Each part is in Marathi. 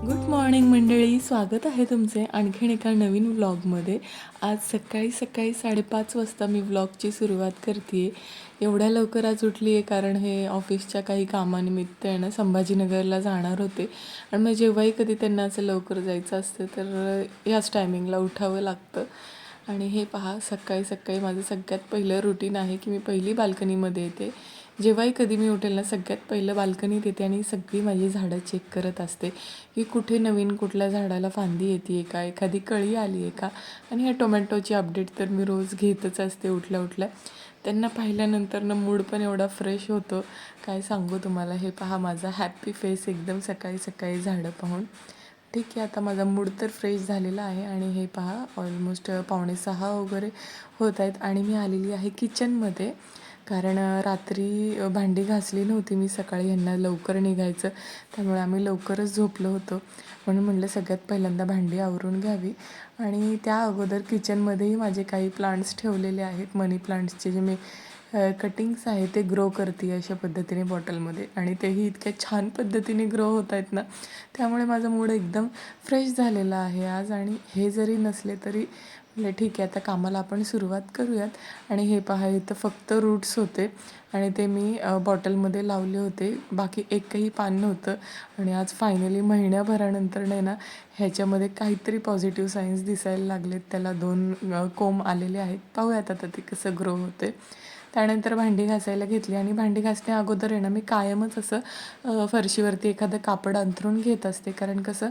गुड मॉर्निंग मंडळी, स्वागत आहे तुमचे आणखीन एका नवीन व्लॉगमध्ये. आज सकाळी सकाळी 5:30 वाजता मी व्लॉगची सुरुवात करते आहे. एवढ्या लवकर आज उठली आहे कारण हे ऑफिसच्या काही कामानिमित्त आहे ना संभाजीनगरला जाणार होते. आणि मग जेव्हाही कधी त्यांना असं लवकर जायचं असतं तर याच टायमिंगला उठावं लागतं. आणि हे पहा, सकाळी सकाळी माझं सगळ्यात पहिलं रुटीन आहे की मी पहिली बाल्कनीमध्ये येते. जेव्हाही कधी मी उठेल ना सगळ्यात पहिलं बाल्कनीत येते आणि सगळी माझी झाडं चेक करत असते की कुठे नवीन कुठल्या झाडाला फांदी येते आहे का, एखादी कळी आली आहे का. आणि ह्या टोमॅटोची अपडेट तर मी रोज घेतच असते उठल्या उठल्या. त्यांना पाहिल्यानंतर ना मूड पण एवढा फ्रेश होतो, काय सांगू तुम्हाला. हे पहा माझा हॅपी फेस एकदम सकाळी सकाळी झाडं पाहून. ठीक आहे, आता माझा मूड तर फ्रेश झालेला आहे. आणि हे पहा ऑलमोस्ट 5:45 वगैरे होत आहेत आणि मी आलेली आहे किचनमध्ये. कारण रात्री भांडी घासली नव्हती मी, सकाळी ह्यांना लवकर निघायचं त्यामुळे आम्ही लवकरच झोपलो होतो. म्हणून म्हटलं सगळ्यात पहिल्यांदा भांडी आवरून घ्यावी. आणि त्या अगोदर किचनमध्येही माझे काही प्लांट्स ठेवलेले आहेत. मनी प्लांट्सचे जे मी कटिंग्स आहे ते ग्रो करते अशा पद्धतीने बॉटलमध्ये, आणि तेही इतक्या छान पद्धतीने ग्रो होत आहेत ना, त्यामुळे माझा मूड एकदम फ्रेश झालेला आहे आज. आणि हे जरी नसले तरी म्हटलं ठीक आहे, आता कामाला आपण सुरुवात करूयात. आणि हे पहा, इथं फक्त रूट्स होते आणि ते मी बॉटलमध्ये लावले होते, बाकी एकही पान नव्हतं. आणि आज फायनली महिन्याभरानंतर नाही ना ह्याच्यामध्ये काहीतरी पॉझिटिव्ह सायन्स दिसायला लागलेत. त्याला 2 कोंब आलेले आहेत. पाहूयात आता ते कसं ग्रो होते. त्यानंतर भांडी घासायला घेतली आणि भांडी घासण्या अगोदर आहे ना मी कायमच असं फरशीवरती एखादं कापड अंथरून घेत असते. कारण कसं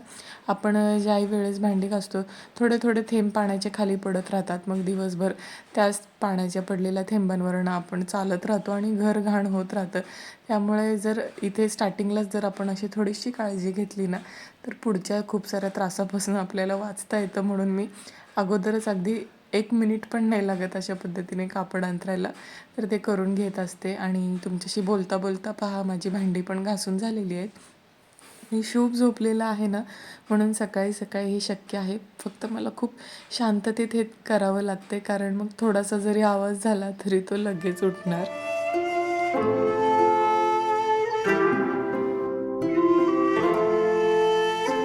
आपण ज्याही वेळेस भांडी घासतो थोडे थोडे थेंब पाण्याचे खाली पडत राहतात. मग दिवसभर त्याच पाण्याच्या पडलेल्या थेंबांवरनं आपण चालत राहतो आणि घर घाण होत राहतं. त्यामुळे जर इथे स्टार्टिंगलाच जर आपण अशी थोडीशी काळजी घेतली ना तर पुढच्या खूप साऱ्या त्रासापासून आपल्याला वाचता येतं. म्हणून मी अगोदरच अगदी 1 मिनिट पण नाही लागत अशा पद्धतीने कापड अंथरायला, तर ते करून घेत असते. आणि तुमच्याशी बोलता बोलता पहा माझी भांडी पण घासून झालेली आहेत. मी शुभ झोपलेला आहे ना, म्हणून सकाळी सकाळी हे शक्य आहे. फक्त मला खूप शांततेत हे करावं लागते, कारण मग थोडासा जरी आवाज झाला तरी तो लगेच उठणार.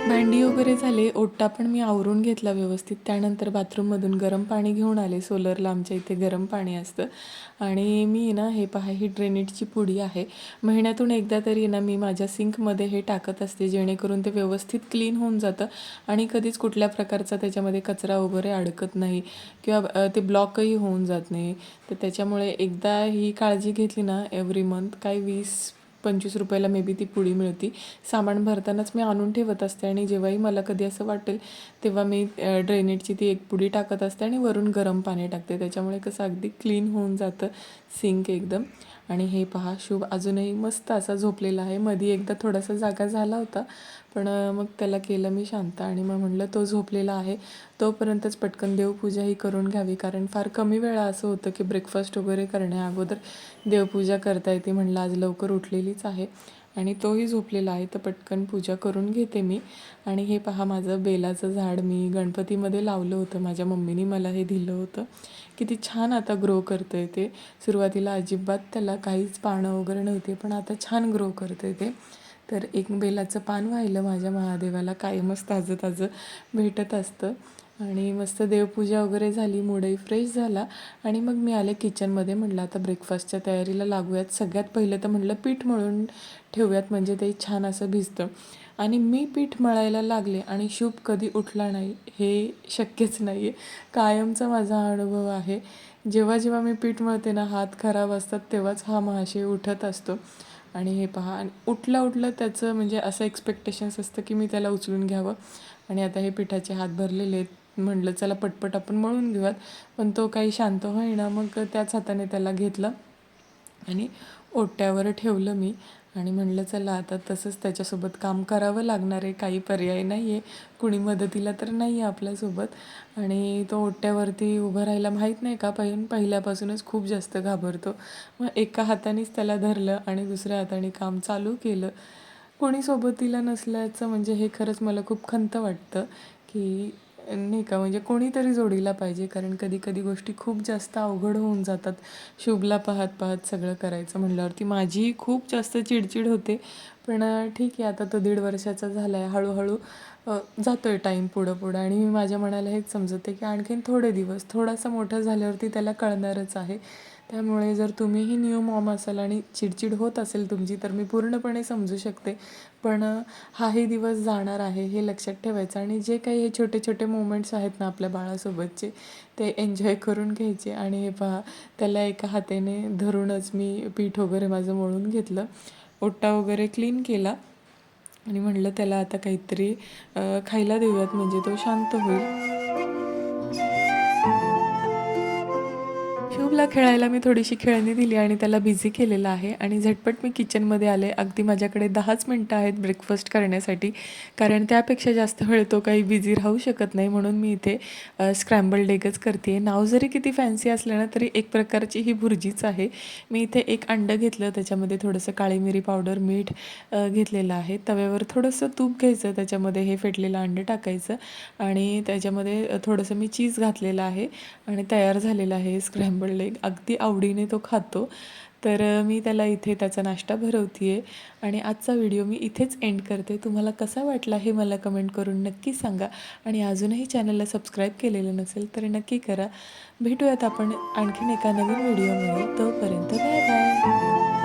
भांडी वगैरे झाले, ओटा पण मी आवरून घेतला व्यवस्थित. त्यानंतर बाथरूममधून गरम पाणी घेऊन आले. सोलरला आमच्या इथे गरम पाणी असतं. आणि मी ना हे पहा, ही ड्रेनेजची पुडी आहे. महिन्यातून एकदा तरी ना मी माझ्या सिंकमध्ये हे टाकत असते, जेणेकरून ते व्यवस्थित क्लीन होऊन जातं आणि कधीच कुठल्या प्रकारचा त्याच्यामध्ये कचरा वगैरे अडकत नाही किंवा ते ब्लॉकही होऊन जात नाही. तर त्याच्यामुळे एकदा ही काळजी घेतली ना एव्हरी मंथ काही 20-25 रुपयाला मे बी ती पुडी मिळते. सामान भरतानाच मी आणून ठेवत असते आणि जेव्हाही मला कधी असं वाटेल तेव्हा मी ड्रेनेजची ती एक पुडी टाकत असते आणि वरून गरम पाणी टाकते. त्याच्यामुळे कसं अगदी क्लीन होऊन जातं सिंक एकदम. आणि हे पहा, शुभ अजूनही मस्त असा झोपलेला आहे. मध्ये एकदा थोडासा जागा झाला होता, पण मग त्याला केलं मी शांत. आणि मग म्हटलं तो झोपलेला आहे तोपर्यंतच पटकन देवपूजाही करून घ्यावी, कारण फार कमी वेळा असं होतं की ब्रेकफास्ट वगैरे करण्या अगोदर देवपूजा करता येते. म्हटलं आज लवकर उठलेलीच आहे आणि तोही झोपलेला आहे तर पटकन पूजा करून घेते मी. आणि हे पहा, माझं बेलाचं झाड मी गणपतीमध्ये लावलं होतं. माझ्या मम्मीनी मला हे दिलं होतं. किती छान आता ग्रो करतं आहे ते. सुरुवातीला अजिबात त्याला काहीच पानं वगैरे नव्हते, पण आता छान ग्रो करतं आहे ते. तर एक बेलाचं पान वाहिलं माझ्या महादेवाला, कायमच ताजं ताजं भेटत असतं. आणि मस्त देवपूजा वगैरे झाली, मूडही फ्रेश झाला. आणि मग मी आले किचनमध्ये. म्हटलं आता ब्रेकफास्टच्या तयारीला लागूयात. सगळ्यात पहिलं तर म्हटलं पीठ मळून ठेवूयात, म्हणजे ते छान असं भिजतं. आणि मी पीठ मळायला लागले आणि शुभ कधी उठला नाही हे शक्यच नाही आहे. कायमचा माझा हा अनुभव आहे. जेव्हा जेव्हा मी पीठ मळते ना, हात खराब असतात, तेव्हाच हा महाशय उठत असतो. आणि हे पहा, आणि उठलं उठलं त्याचं म्हणजे असं एक्सपेक्टेशन्स असतं की मी त्याला उचलून घ्यावं. आणि आता हे पिठाचे हात भरलेले आहेत. म्हटलं चला पटपट आपण मळून घेऊयात, पण तो काही शांत होईना. मग त्याच हाताने त्याला घेतलं आणि ओट्यावर ठेवलं मी. आणि म्हणलं चला आता तसंच त्याच्यासोबत काम करावं लागणार आहे, काही पर्याय नाही आहे, कुणी मदतीला तर नाही आहे आपल्यासोबत. आणि तो ओट्यावरती उभं राहायला माहीत नाही का पहिल्यापासूनच खूप जास्त घाबरतो. मग एका हातानेच त्याला धरलं आणि दुसऱ्या हाताने काम चालू केलं. कोणी सोबतीला नसल्याचं म्हणजे हे खरंच मला खूप खंत वाटतं, की नाही का म्हणजे कोणीतरी जोडीला पाहिजे, कारण कधी कधी गोष्टी खूप जास्त अवघड होऊन जातात. शुभला पाहत पाहत सगळं करायचं म्हणल्यावरती माझी खूप जास्त चिडचिड होते. पण ठीक आहे, आता तो 1.5 वर्षाचा झाला आहे, हळूहळू जातो आहे टाईम पुढं पुढं. आणि मी माझ्या मनाला हेच समजते की आणखीन थोडे दिवस, थोडासा मोठा झाल्यावरती त्याला कळणारच आहे. त्यामुळे जर तुम्हीही न्यू मॉम असाल आणि चिडचिड होत असेल तुमची, तर मी पूर्णपणे समजू शकते. पण हाही दिवस जाणार आहे हे लक्षात ठेवायचं, आणि जे काही हे छोटे छोटे मोमेंट्स आहेत ना आपल्या बाळासोबतचे, ते एन्जॉय करून घ्यायचे. आणि हे पहा, त्याला एका हाताने धरूनच मी पीठ वगैरे माझं मळून घेतलं, ओटा वगैरे क्लीन केला आणि म्हटलं त्याला आता काहीतरी खायला देऊयात म्हणजे तो शांत होईल. शुभला खेळायला मी थोडीशी खेळणी दिली आणि त्याला बिझी केलेलं आहे. आणि झटपट मी किचनमध्ये आले. अगदी माझ्याकडे 10च मिनटं आहेत ब्रेकफास्ट करण्यासाठी, कारण त्यापेक्षा जास्त वेळ तो काही बिझी राहू शकत नाही. म्हणून मी इथे स्क्रॅम्बल्ड एगच करते आहे. नाव जरी किती फॅन्सी असलं ना, तरी एक प्रकारची ही भुर्जीच आहे. मी इथे एक अंडं घेतलं, त्याच्यामध्ये थोडंसं काळी मिरी पावडर, मीठ घेतलेलं आहे. तव्यावर थोडंसं तूप घ्यायचं, त्याच्यामध्ये हे फेटलेलं अंडं टाकायचं आणि त्याच्यामध्ये थोडंसं मी चीज घातलेलं आहे आणि तयार झालेला आहे स्क्रॅम्बल्ड एग. अगदी आवडीने तो खातो. तर मी त्याला इथे त्याचा नाश्ता भरवते आहे आणि आजचा व्हिडिओ मी इथेच एंड करते. तुम्हाला कसा वाटला हे मला कमेंट करून नक्की सांगा. आणि अजूनही चॅनलला सबस्क्राईब केलेलं नसेल तर नक्की करा. भेटूयात आपण आणखीन एका नवीन व्हिडिओमध्ये. तोपर्यंत बाय बाय.